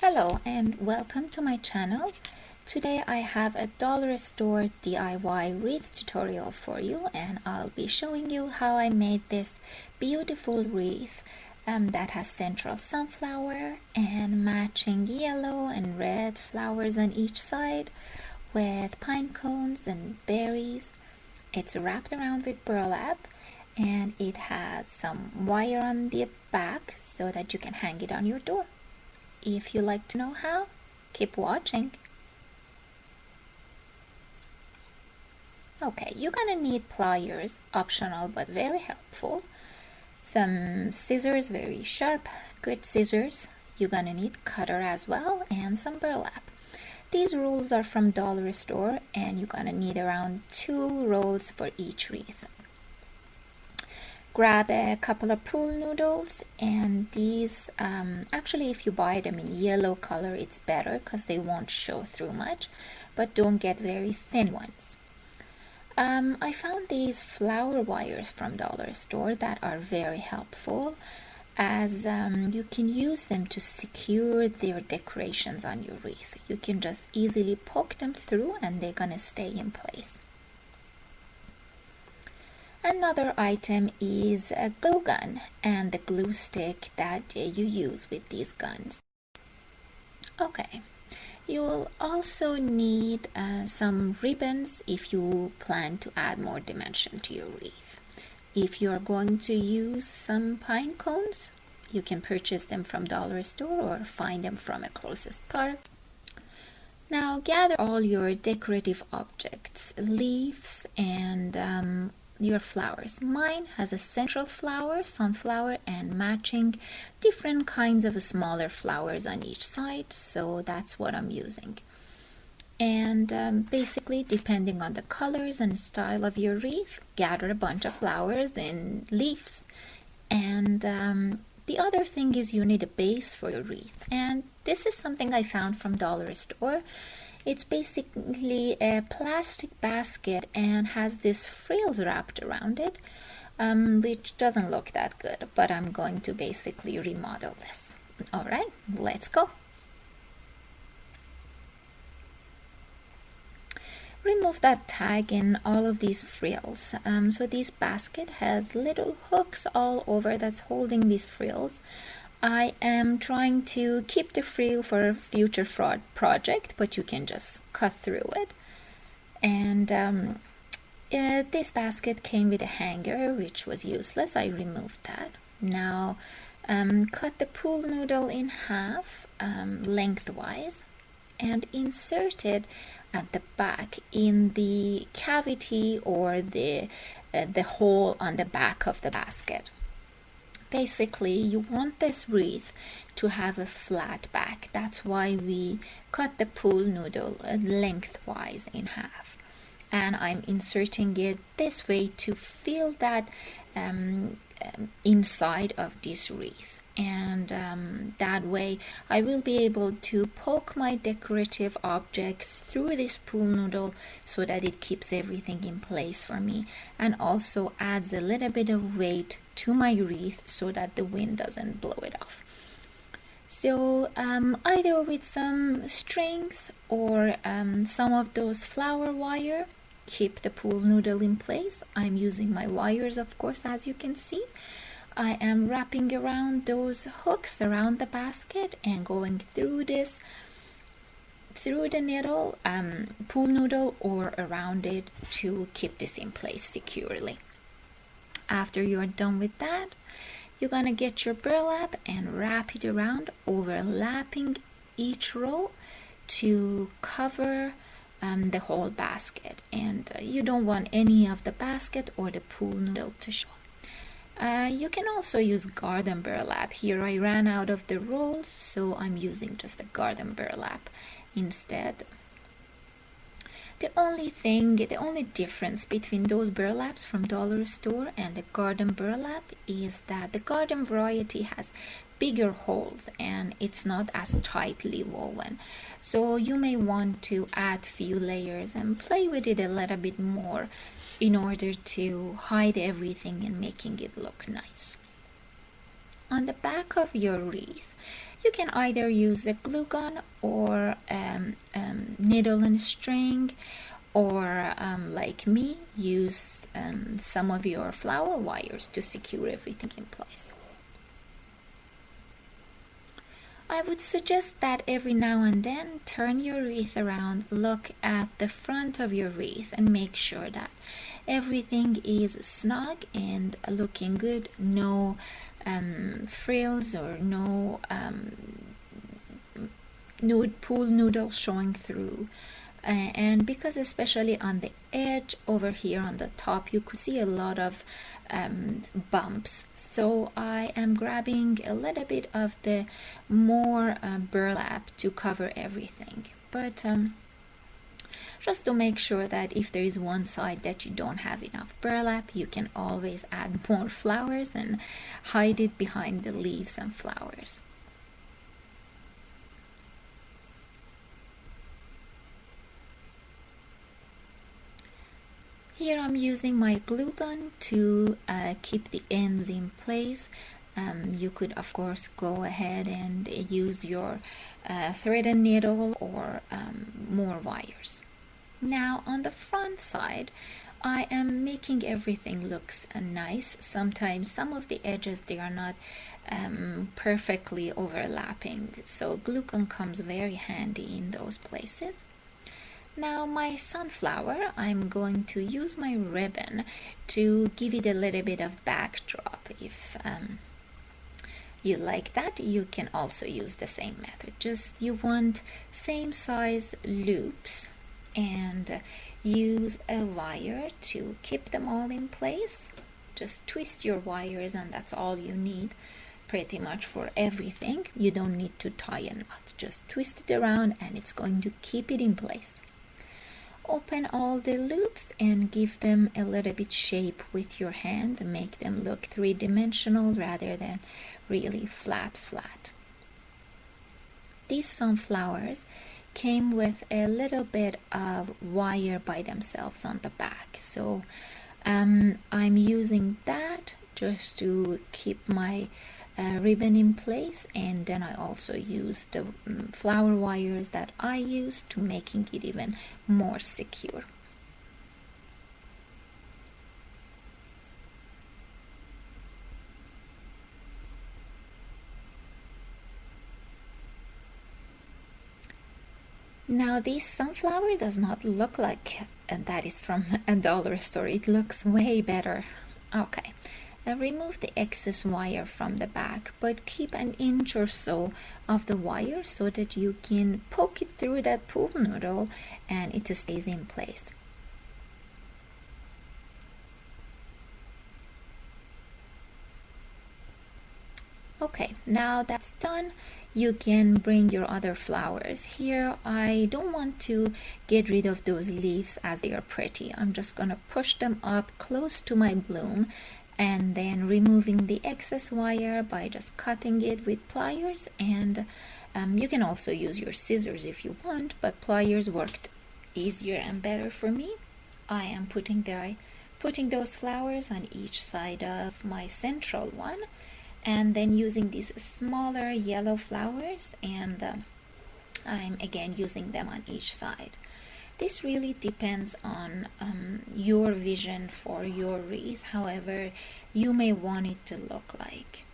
Hello and welcome to my channel. Today I have a dollar store DIY wreath tutorial for you, and I'll be showing you how I made this beautiful wreath that has central sunflower and matching yellow and red flowers on each side with pine cones and berries. It's wrapped around with burlap and it has some wire on the back so that you can hang it on your door. If you like to know how, keep watching. Okay, you're gonna need pliers, optional but very helpful. Some scissors, very sharp, good scissors. You're gonna need cutter as well, and some burlap. These rolls are from dollar store, and you're gonna need around 2 rolls for each wreath. Grab a couple of pool noodles, and these actually if you buy them in yellow color it's better because they won't show through much, but don't get very thin ones. I found these flower wires from dollar store that are very helpful, as you can use them to secure their decorations on your wreath. You can just easily poke them through and they're gonna stay in place. Another item is a glue gun and the glue stick that you use with these guns. Okay, you will also need some ribbons if you plan to add more dimension to your wreath. If you're going to use some pine cones, you can purchase them from dollar store or find them from a closest park. Now gather all your decorative objects, leaves and your flowers. Mine has a central flower, sunflower, and matching different kinds of smaller flowers on each side, so that's what I'm using. And basically, depending on the colors and style of your wreath, gather a bunch of flowers and leaves. And the other thing is you need a base for your wreath, and this is something I found from dollar store. It's basically a plastic basket and has this frills wrapped around it, which doesn't look that good, but I'm going to basically remodel this. Alright, let's go. Remove that tag and all of these frills. So this basket has little hooks all over that's holding these frills. I am trying to keep the frill for a future fraud project, but you can just cut through it. And this basket came with a hanger, which was useless. I removed that. Now cut the pool noodle in half lengthwise and insert it at the back in the cavity or the hole on the back of the basket. Basically, you want this wreath to have a flat back. That's why we cut the pool noodle lengthwise in half. And I'm inserting it this way to fill that inside of this wreath. And that way I will be able to poke my decorative objects through this pool noodle so that it keeps everything in place for me, and also adds a little bit of weight to my wreath so that the wind doesn't blow it off. So either with some strings or some of those flower wire, keep the pool noodle in place. I'm using my wires, of course, as you can see. I am wrapping around those hooks around the basket and going through this, through the needle, pool noodle, or around it to keep this in place securely. After you're done with that, you're gonna get your burlap and wrap it around, overlapping each row to cover the whole basket. And you don't want any of the basket or the pool noodle to show. You can also use garden burlap. Here I ran out of the rolls, so I'm using just the garden burlap instead. The only difference between those burlaps from dollar store and the garden burlap is that the garden variety has bigger holes and it's not as tightly woven. So you may want to add few layers and play with it a little bit more in order to hide everything and making it look nice. On the back of your wreath, You can either use the glue gun or needle and string, or like me, use some of your flower wires to secure everything in place. I would suggest that every now and then turn your wreath around, look at the front of your wreath, and make sure that everything is snug and looking good. No frills or no pool noodles showing through. And because especially on the edge over here on the top you could see a lot of bumps, so I am grabbing a little bit of the more burlap to cover everything. But just to make sure that if there is one side that you don't have enough burlap, you can always add more flowers and hide it behind the leaves and flowers. Here I'm using my glue gun to keep the ends in place. You could of course go ahead and use your thread and needle or more wires. Now on the front side I am making everything looks nice. Sometimes some of the edges, they are not perfectly overlapping, so glue gun comes very handy in those places. Now my sunflower, I'm going to use my ribbon to give it a little bit of backdrop. If you like that, you can also use the same method. Just you want same size loops and use a wire to keep them all in place. Just twist your wires and that's all you need pretty much for everything. You don't need to tie a knot, just twist it around and it's going to keep it in place. Open all the loops and give them a little bit shape with your hand. Make them look three-dimensional rather than really flat. These sunflowers came with a little bit of wire by themselves on the back, so I'm using that just to keep my ribbon in place, and then I also use the flower wires that I use to making it even more secure. Now this sunflower does not look like that is from a dollar store. It looks way better. Okay. Remove the excess wire from the back, but keep an inch or so of the wire so that you can poke it through that pool noodle and it stays in place. Okay, now that's done, you can bring your other flowers. Here I don't want to get rid of those leaves as they are pretty. I'm just gonna push them up close to my bloom and then removing the excess wire by just cutting it with pliers, and you can also use your scissors if you want, but pliers worked easier and better for me. I am putting those flowers on each side of my central one, and then using these smaller yellow flowers, and I'm again using them on each side. This really depends on your vision for your wreath, however you may want it to look like.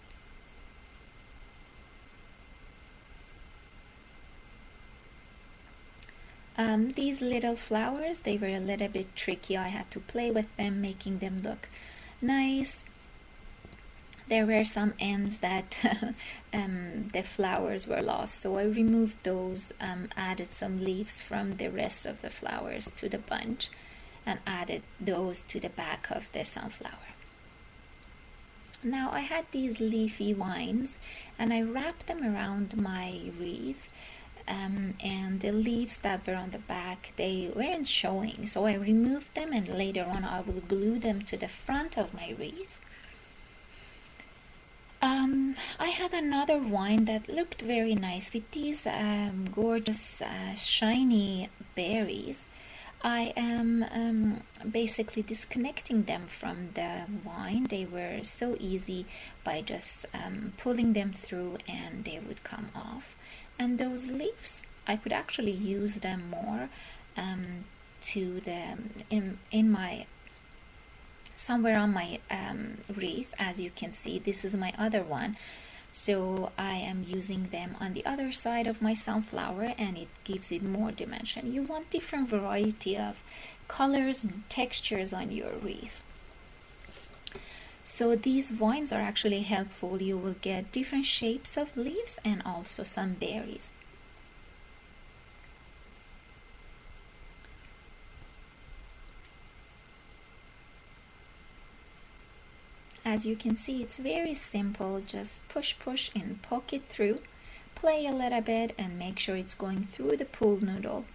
These little flowers, they were a little bit tricky. I had to play with them, making them look nice. There were some ends that the flowers were lost, so I removed those, added some leaves from the rest of the flowers to the bunch and added those to the back of the sunflower. Now I had these leafy vines and I wrapped them around my wreath, and the leaves that were on the back, they weren't showing, so I removed them and later on I will glue them to the front of my wreath. I had another wine that looked very nice with these gorgeous shiny berries. I am basically disconnecting them from the vine. They were so easy by just pulling them through and they would come off. And those leaves, I could actually use them more to the in my somewhere on my wreath. As you can see, this is my other one, so I am using them on the other side of my sunflower, and it gives it more dimension. You want different variety of colors and textures on your wreath. So these vines are actually helpful. You will get different shapes of leaves and also some berries. As you can see, it's very simple. Just push and poke it through, play a little bit and make sure it's going through the pool noodle.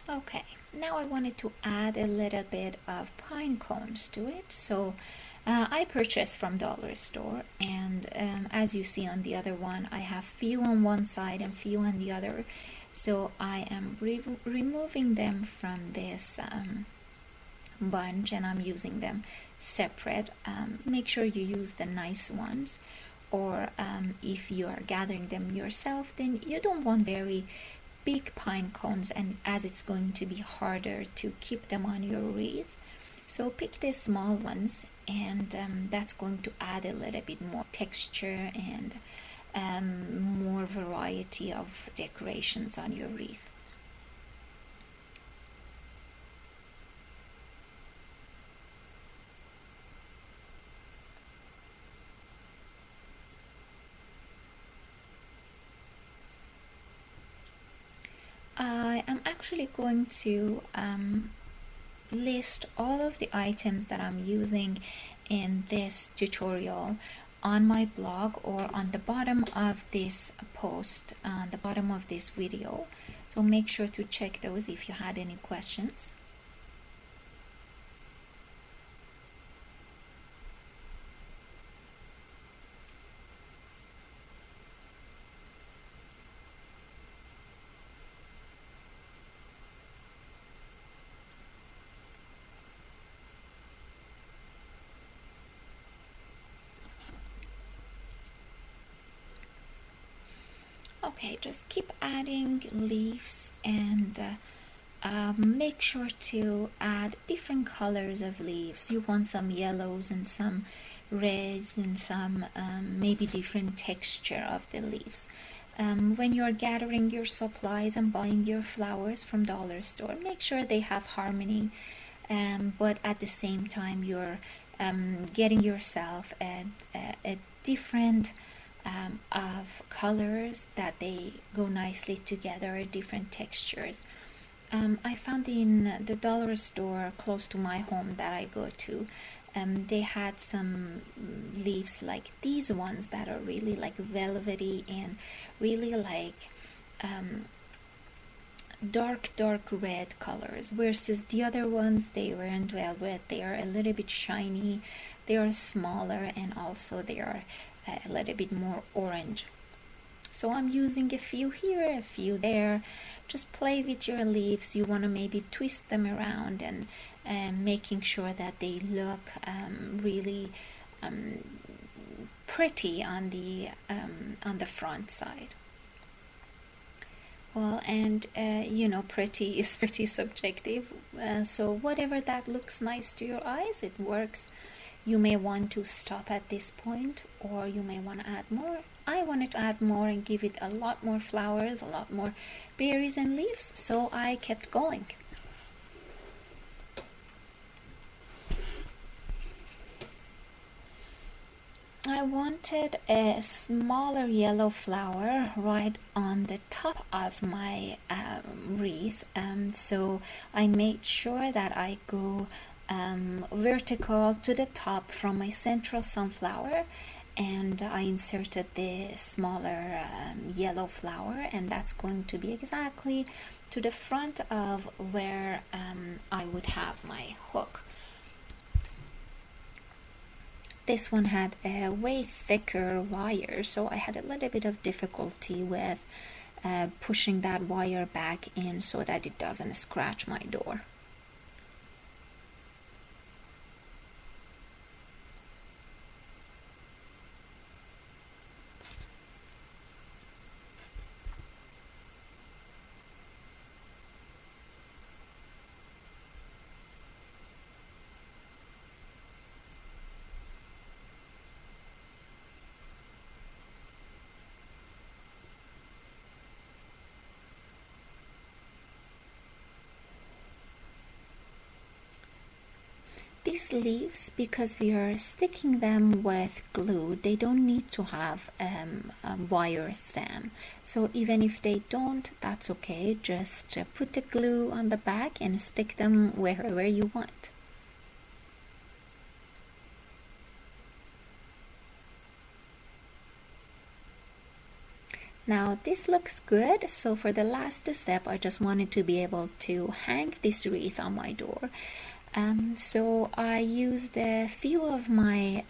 Okay, now I wanted to add a little bit of pine cones to it. So I purchased from dollar store, and as you see on the other one, I have few on one side and few on the other. So I am removing them from this bunch, and I'm using them separate. Make sure you use the nice ones, or if you are gathering them yourself, then you don't want very big pine cones, and as it's going to be harder to keep them on your wreath, so pick the small ones, and that's going to add a little bit more texture and more variety of decorations on your wreath. I am actually going to list all of the items that I'm using in this tutorial on my blog or on the bottom of this post, on the bottom of this video. So make sure to check those if you had any questions. Okay, just keep adding leaves, and make sure to add different colors of leaves. You want some yellows and some reds and some maybe different texture of the leaves. When you're gathering your supplies and buying your flowers from dollar store, make sure they have harmony, but at the same time you're getting yourself a different of colors that they go nicely together, different textures. I found in the dollar store close to my home that I go to, they had some leaves like these ones that are really like velvety and really like dark red colors, versus the other ones, they weren't velvet, they are a little bit shiny, they are smaller, and also they are a little bit more orange. So I'm using a few here, a few there. Just play with your leaves. You want to maybe twist them around and making sure that they look really pretty on the front side. Well, and you know, pretty is pretty subjective. So whatever that looks nice to your eyes, it works. You may want to stop at this point, or you may want to add more. I wanted to add more and give it a lot more flowers, a lot more berries and leaves, so I kept going. I wanted a smaller yellow flower right on the top of my wreath, so I made sure that I go vertical to the top from my central sunflower, and I inserted the smaller yellow flower, and that's going to be exactly to the front of where I would have my hook. This one had a way thicker wire, so I had a little bit of difficulty with pushing that wire back in so that it doesn't scratch my door. These leaves, because we are sticking them with glue, they don't need to have a wire stem. So even if they don't, that's okay. Just put the glue on the back and stick them wherever you want. Now this looks good, so for the last step I just wanted to be able to hang this wreath on my door. So I used a few of my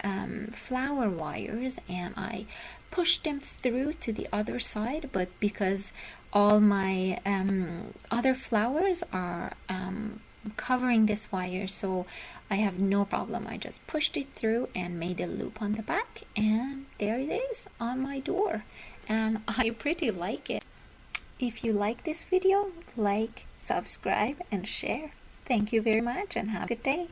flower wires and I pushed them through to the other side, but because all my other flowers are covering this wire, so I have no problem. I just pushed it through and made a loop on the back, and there it is on my door, and I pretty like it. If you like this video, like, subscribe and share. Thank you very much and have a good day.